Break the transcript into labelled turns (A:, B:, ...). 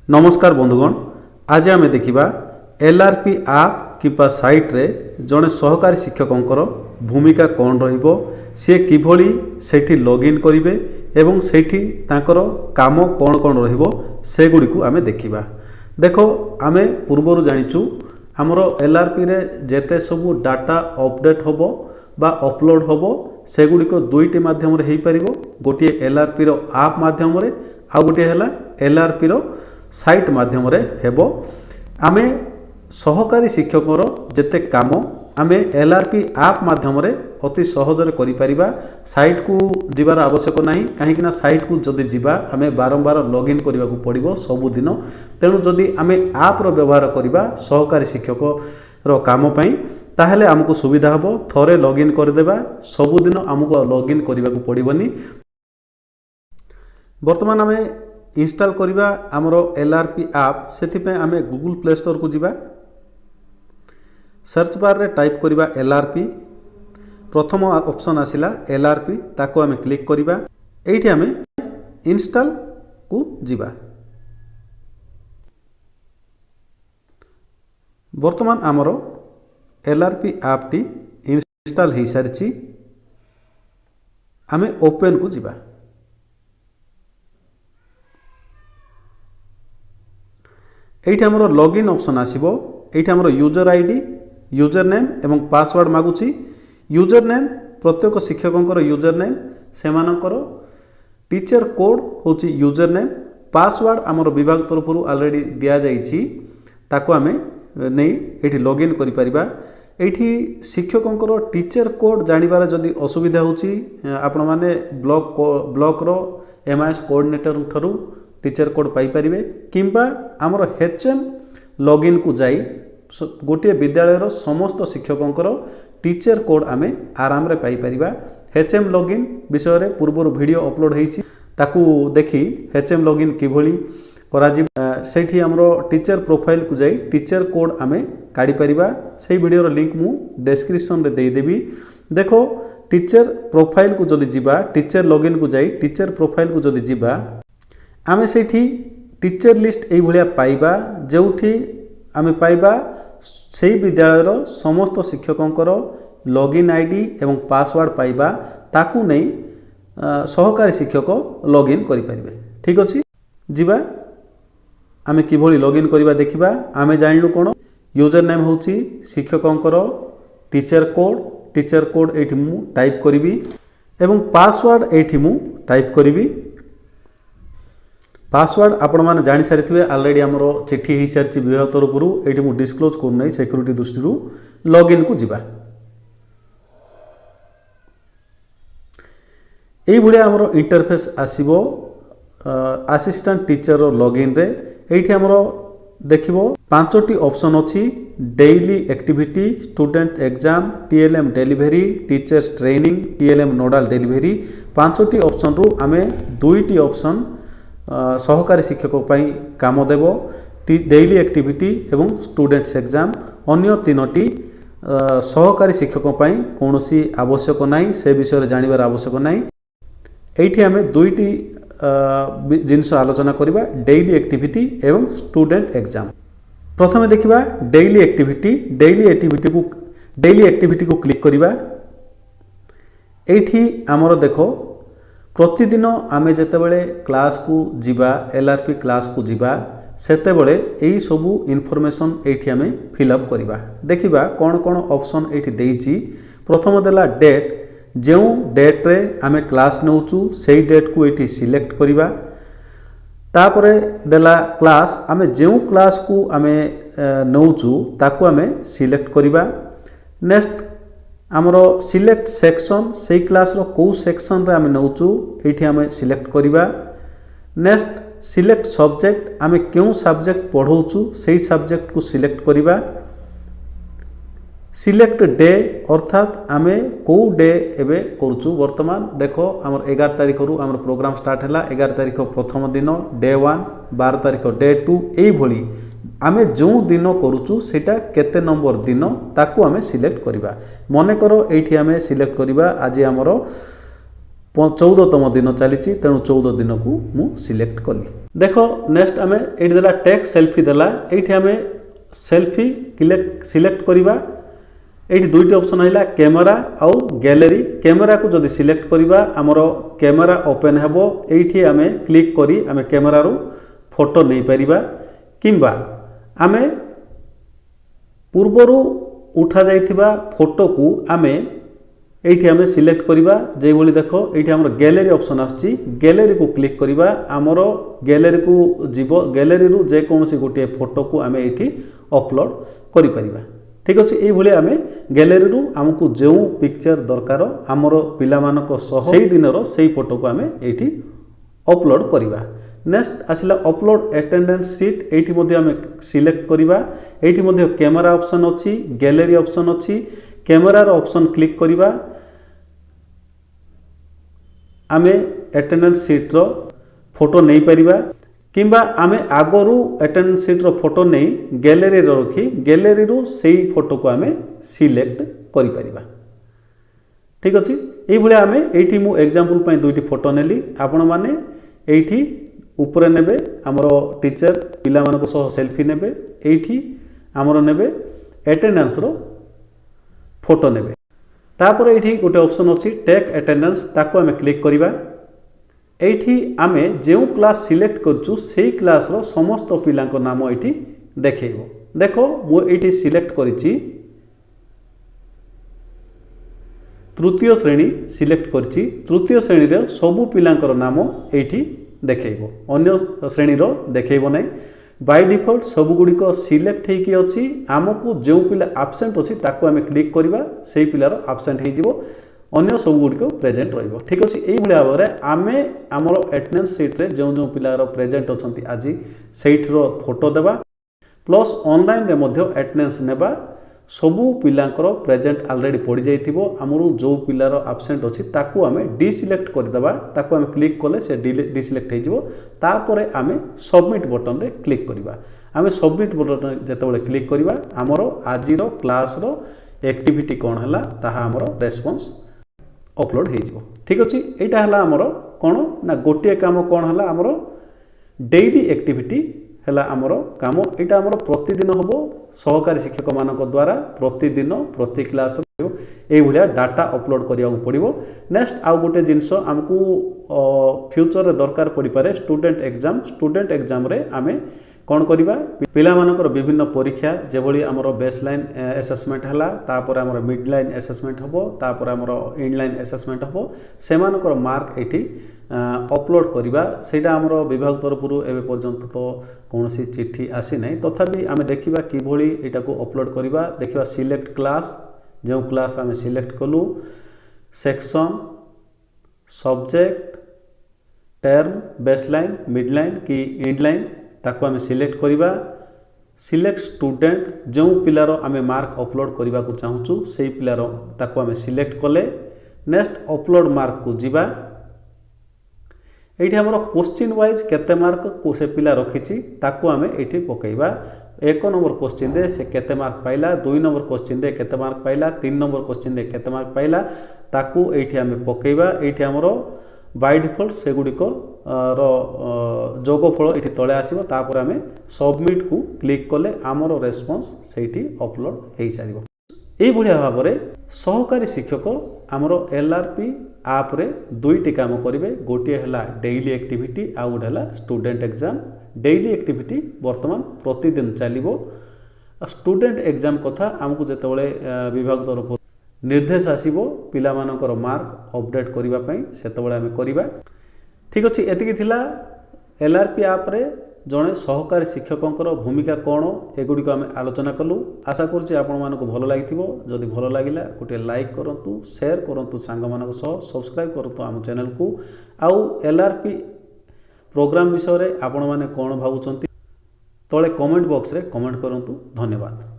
A: नमस्कार बंधुगण, आज आम देखा एलआरपी आप कि साइट रे जड़े सहकारी शिक्षकों भूमिका कौन सी किभली सेठी लॉगिन करेंगे एवं सेठी तांकर काम कौन कौन रगुड़ी को आम देखा। देखो आम पूर्वर जाचु आमर एलआरपी रे जेते सबू डाटा अपडेट होबो बा अपलोड होबो सेगुड़िक दुईटी माध्यम हो पार। गोटे एलआरपी रो आप माध्यम आ गोटे है एलआरपी रो साइट माध्यम हेबो। आमे सहकारी शिक्षकर जेते काम आमे एलआरपी आप माध्यम अति सहजरे करि परिबा। साइट को जीवार आवश्यक नहीं, कहीं साइट को जदि जीवा आमे बारंबार लॉगिन करने को पड़ो सबुदिन। तेणु जदि आमे आप रो व्यवहार करबा सहकारी शिक्षक रो काम पई ताहले आमको सुविधा हबो। थोरे लॉगिन करदेबा सबुदिन आमको लॉगिन करने को पड़ोनी। वर्तमान आमे इंस्टॉल करिबा हमरो एलआरपी आप से आमे गूगल प्ले स्टोर को जीवा। सर्च बार रे टाइप करिबा एलआरपी, प्रथम ऑप्शन आसिला एलआरपी, ताको आमे क्लिक करिबा। एठी आमे इंस्टॉल को जीवा। वर्तमान हमरो एलआरपी आप टी इंस्टॉल हो सारी। आमे ओपन को जीवा। एठी हमरो लॉगिन ऑप्शन आसीबो। एठी हमरो यूजर आईडी, यूजर नेम एवं पासवर्ड मागुची। यूजर नेम प्रत्येक शिक्षकों यूजर नेम, सेमानकर टीचर कोड होची यूजर नेम। पासवर्ड हमरो विभाग तरफ ऑलरेडी दिया जाइछि, ताको आमे नहीं एठी लॉगिन करि परिबा। एठी शिक्षकों टीचर कोड जानिबार जदि असुविधा होची आपण माने ब्लॉक रो एमआईएस कोऑर्डिनेटर ठरू टीचर कोड पाई परिबे, किंबा आमर एचएम लॉगिन को जाई गोटे विद्यालय समस्त शिक्षकों टीचर कोड आमे आराम रे पाई परिबा। एचएम लॉगिन विषय रे पूर्वर वीडियो अपलोड होईछि, ताकू देखि एचएम लॉगिन किभली करा जी सेठी हमरो टीचर प्रोफाइल को जाई टीचर कोड आमे काढी परिबा। सेही वीडियो रो लिंक मु डिस्क्रिप्शन रे देई देबी। देखो टीचर प्रोफाइल को जदि जीवा, टीचर लॉगिन को जाई टीचर प्रोफाइल को जदि जीवा, आमे सेठी टीचर लिस्ट एई भलिया पाइबा। जोठी आमे पाइबा सेही विद्यालय समस्त शिक्षकों लॉगिन आईडी एवं पासवर्ड पाइबा, ताकू नहीं सहकारी शिक्षक लॉगिन करि परिबे। ठीक अछि, जीवा आमे किभली लॉगिन करिबा देखिबा। आमे जानिलु कोन यूजर नेम होची शिक्षकों टीचर कोड एठी मु टाइप करिबी एवं पासवर्ड एठी मु टाइप करिबी। पासवर्ड आपण मैंने जानी सारी ऑलरेडी आमर चिठी हो सारी विभाग तरफ ये मुझे डिस्क्लोज करना सिक्यूरीटी दृष्टि लॉगिन को जीवा। यही भाया आमर इंटरफेस आसीबो असिस्टेंट टीचर लॉगिन रे। एठी आमर देखिबो 5टी ऑप्शन अच्छी, daily activity, student exam, TLM delivery, teachers training, TLM nodal delivery. 5टी ऑप्शन रु आमे 2टी ऑप्शन सहकारी शिक्षकों पाई काम देव, डेली एक्टिविटी एवं स्टूडेंट्स एग्जाम। अन्य 3टी सहकारी शिक्षकों पाई कौनसी आवश्यक नहीं, से विषय जानिबार आवश्यक नहीं। एठी आमे 2टी जिनस आलोचना करिबा, डेली एक्टिविटी एवं स्टूडेंट एग्जाम। प्रथमे देखिबा डेली एक्टिविटी। डेली एक्टिविटी को क्लिक करिबा। एठी हमरो देखो प्रतिदिन आमे जेतेबेले क्लास को जीवा, एलआरपी क्लास को जीवा, सेतेबेले एई सबू इनफॉरमेशन एठी आमे फिलअप करिबा। देखिबा कौन कौन ऑप्शन एठी देइछि। प्रथम देला डेट, जो डेट रे आमे क्लास नउचु सेही डेट को एठी सिलेक्ट करिबा। तापरे देला क्लास, आमे जो क्लास को आमे नउचु ताको आमे सिलेक्ट करिबा। नेक्स्ट आमर सिलेक्ट सेक्शन, से क्लास रो को सेक्शन रे आमे नउचु एठी आमे सिलेक्ट करिबा। नेक्स्ट सिलेक्ट सब्जेक्ट, आमे क्यों सब्जेक्ट पढ़ौचु सेही सब्जेक्ट को सिलेक्ट करिबा। सिलेक्ट डे, अर्थात आमे को डे एबे करूचु। वर्तमान देखो आमर 11 तारिख रु आमर प्रोग्राम स्टार्ट हैला। 11 तारिख प्रथम दिन डे 1, 12 तारिख डे 2, एई भली आमे जो दिन करूचु सेटा केते नंबर दिन ताकू आमे सिलेक्ट करिबा। मने करो एठी आमे सिलेक्ट करिबा आज हमरो 14तम दिन चली तेणु 14 दिन को मु सिलेक्ट कली। देख नेक्स्ट आम ये देला टेक सेल्फी देला ये आम सेल्फी सिलेक्ट करवा। ये दुईटी ऑप्शन है कैमेरा आउ गैलरी। कैमेरा को जदि सिलेक्ट करवा आमर कैमेरा ओपन हेबो। ये आम क्लिक करी आम कैमेरारू फोटो नहीं पारिबा किंबा आम पूर्वरु उठा जाइथिबा फोटो को आम ये आम सिलेक्ट करवा। जो भाई देख ये आम गैलरी ऑप्शन आसची गैलरी को क्लिक करवा आमर गैलरी को जीव गैलरी रु जेकोसी गोटे फोटो को आम ये अपलोड करि परिबा। ठीक अच्छे ये आम गैलरी रु आमको जो पिक्चर दरकार आमर पिलामानक सह सेही दिनर सेही फोटो को आम ये अपलोड करवा। नेक्स्ट आसला अपलोड अटेंडेंस सीट ये आम सिलेक्ट करवा। ये कैमेरा ऑप्शन अच्छी गैलरी ऑप्शन अच्छी कैमेरार ऑप्शन क्लिक करवा आम अटेंडेंस सीट रो फोटो नहीं पारिबा किंबा आम आगरू अटेंडेंस सीट रो फोटो नहीं गैलरी रखी गैलरी रु सेही फोटो को आम सिलेक्ट करि परिबा। ठीक अच्छे ये आम ये मु एग्जांपल दुईटी फोटो नेली आपण माने एठी ऊपर नेबे आमर टीचर पिला मानक सह सेल्फी नेबे एठी आमर नेबे अटेंडेंस रो फोटो नेबे। तापर ये गोटे ऑप्शन अच्छी टेक अटेंडेंस ताको आम क्लिक करवा। एठी आम जो क्लास सिलेक्ट करचु सेही क्लास रो समस्त पिलांको नाम ये देखो। देखो मुझे सिलेक्ट करिछि तृतीय श्रेणी सिलेक्ट करिछि। तृतीय श्रेणी रे सबु पिलांकर नाम ये देखो अन्य श्रेणी रो देखो नहीं। बाय डिफॉल्ट सब गुड़िक सिलेक्ट होगी अच्छी आमको जो पिला आबसेंट अच्छी ताको आम क्लिक करवा से पिलार आबसेंट हो अन्य सब गुड़िक प्रेजेंट रहिबो। ठीक अच्छे ये भाव में आम आमर अटेंडेंस सीट्रे जो जो पिलार प्रेजेंट अच्छा आज सेठर फोटो देवा प्लस ऑनलाइन रे मध्य अटेंडेंस नेबा सबू पिलांकर प्रेजेंट ऑलरेडी पड़ जाइथिबो। आमर जो पिलार आबसेंट अच्छी ताकू आम डिसिलेक्ट करदेबा ताकू आम क्लिक कले से डिसिलेक्ट हो तापरे आम सबमिट बटन रे क्लिक करवा। आम सबमिट बटन जेतेबेले क्लिक करवा आमर आजिर क्लास रो एक्टिविटी कौन है ताहा आमर रेस्पॉन्स अपलोड हो। ठीक अच्छे यहाँ है आमर कौन ना गोटे काम कौन है आमर डेली एक्टिविटी है आमर काम यहाँ आमर प्रतिदिन हम सहकारी शिक्षक मान द्वारा प्रतिदिन प्रति क्लास ये डाटा अपलोड करिया पड़ो। नेक्स्ट आउ गोटे जिनस आमको फ्यूचर रे दरकार पड़ पारे स्टूडेंट एग्जाम रे आमे कौन करवा पिला मानकर विभिन्न परीक्षा जेभली आमर बेसलाइन एसेसमेंट है तापर आमर मिडलाइन एसेसमेंट हम तापर आमर इनलाइन एसेसमेंट हम सेमानकर मार्क ये अपलोड करवा सेटा आमर विभाग तरफ एवं पर्यंत तो कौन सी चिट्ठी आसी ना तथापि आम देखा किभली यहाँ को अपलोड करवा। देखा सिलेक्ट क्लास जो क्लास आम सिलेक्ट कलु section subject term baseline midline कि इनलाइन ताको आम सिलेक्ट करवा। सिलेक्ट स्टूडेंट जो पिलार आम मार्क अपलोड करने को चाहूँ से पिलार ताको आम सिलेक्ट कले। नेक्स्ट अपलोड मार्क को जीवा ये आमर क्वेश्चन वाइज केते मार्क को से पिला रखी ताको आम ये पकईवा। 1 नंबर क्वेश्चन रे से केते मार्क पाइला 2 नंबर क्वेश्चन रे केते मार्क पाइला 3 नंबर क्वेश्चन रे केते मार्क पाइला ताको ये आम पकईवा। ये आमर बाय डिफॉल्ट से गुड़िक जोगफल ये तले आसो तापर आम सबमिट को क्लिक कले आमर रेस्पॉन्स से अपलोड हो सार। यह भाव में सहकारी शिक्षक आमर एलआरपी आप रे दुईटी काम करेंगे गोटे है डेली एक्टिविटी आउ गोटे है स्टूडेंट एग्जाम। डेली एक्टिविटी बर्तमान प्रतिदिन चलो स्टूडेंट एग्जाम कथा आमको जितेबाला विभाग तरफ निर्देश आसो पिला मानकर मार्क अपडेट करने से आम करवा। ठीक अच्छे एतिकी थिला एलआरपी आप रे जड़े सहकारी शिक्षकों भूमिका कौन एगुड़ी आम आलोचना कलु। आशा करुँचे आपण मानक भल लगी जदि भल लगिला गोटे लाइक करूँ शेयर करूँ सांग मान सह सब्सक्राइब करूँ आम चैनल को। आउ एलआरपी प्रोग्राम विषय रे आपण माने कौन भावुंट तले कमेंट बॉक्स रे कमेंट करूँ। धन्यवाद।